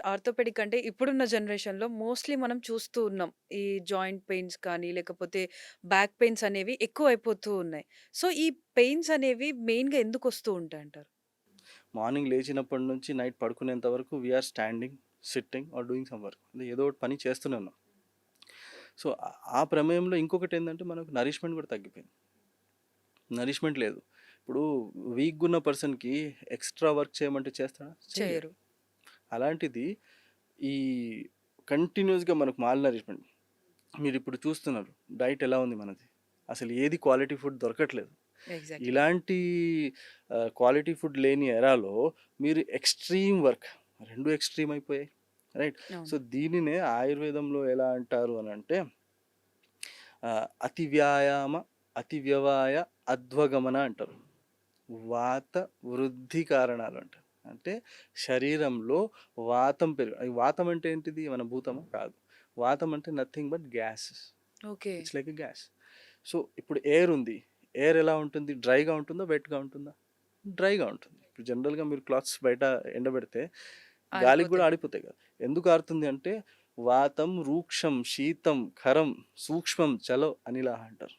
Orthopaedic అంటే ఇప్పుడున్న జనరేషన్‌లో మోస్ట్‌లీ మనం చూస్తూ ఉన్నాం. ఈ జాయింట్ పెయిన్స్ కానీ, లేకపోతే బ్యాక్ పెయిన్స్ అనేవి ఎక్కువైపోతూ ఉన్నాయి. సో, ఈ పెయిన్స్ అనేవి మెయిన్‌గా ఎందుకొస్తూ ఉంటాయంటారు? మార్నింగ్ లేచినప్పటి నుంచి నైట్ పడుకునేంత వరకు we're standing, sitting or doing some work. ఏదో ఒకటి పని చేస్తూనే ఉన్నాం. సో, ఆ ప్రమేయంలో ఇంకొకటేందంటే మనకు నరిష్మెంట్ కూడా తగ్గిపోయింది. నరిష్మెంట్ లేదు. ఇప్పుడు వీక్‌గున్న పర్సన్‌కి ఎక్స్‌ట్రా వర్క్ చేయమంటే చేస్తాడా? చేయలేడు. చేయరు. అలాంటిది ఈ కంటిన్యూయస్‌గా మనకు మాల్ నరిష్మెంట్. మీరిప్పుడు చూస్తున్నారు డైట్ ఎలా ఉంది మనది. అసలు ఏది క్వాలిటీ ఫుడ్ దొరకట్లేదు. ఎగ్జాక్ట్‌లీ. ఇలాంటి క్వాలిటీ ఫుడ్ లేని ఎరాలో మీరు ఎక్స్‌ట్రీమ్ వర్క్ 2 ఎక్స్‌ట్రీమ్ అయిపోయాయి. రైట్. సో, అవును. దీనినే ఆయుర్వేదంలో ఎలా అంటారు అనంటే అతి వ్యాయామ, అతి వ్యవాయ, అధ్వగమన అంటారు. వాత వృద్ధి కారణాలు అంటారు. అంటే శరీరంలో వాతం ఈ వాతం అంటే ఏంటిది? మన భూతమా? కాదు. వాతం అంటే nothing but gases. Okay. It's like a gas. So, ఇప్పుడు ఎయిర్ ఉంది. ఎయిర్ ఎలా ఉంటుంది? డ్రైగా ఉంటుందా? వెట్‌గా ఉంటుందా? డ్రైగా ఉంటుంది. ఇప్పుడు జనరల్‌గా మీరు క్లాత్స్ బయట ఎండబెడితే గాలికి గూడా ఆరిపోతాయి. ఆడిపోతాయి కదా! ఎందుకు ఆరుతుంది అంటే వాతం, రూక్షం, శీతం, ఖరం, సూక్ష్మం, చలో అనిలా అంటారు.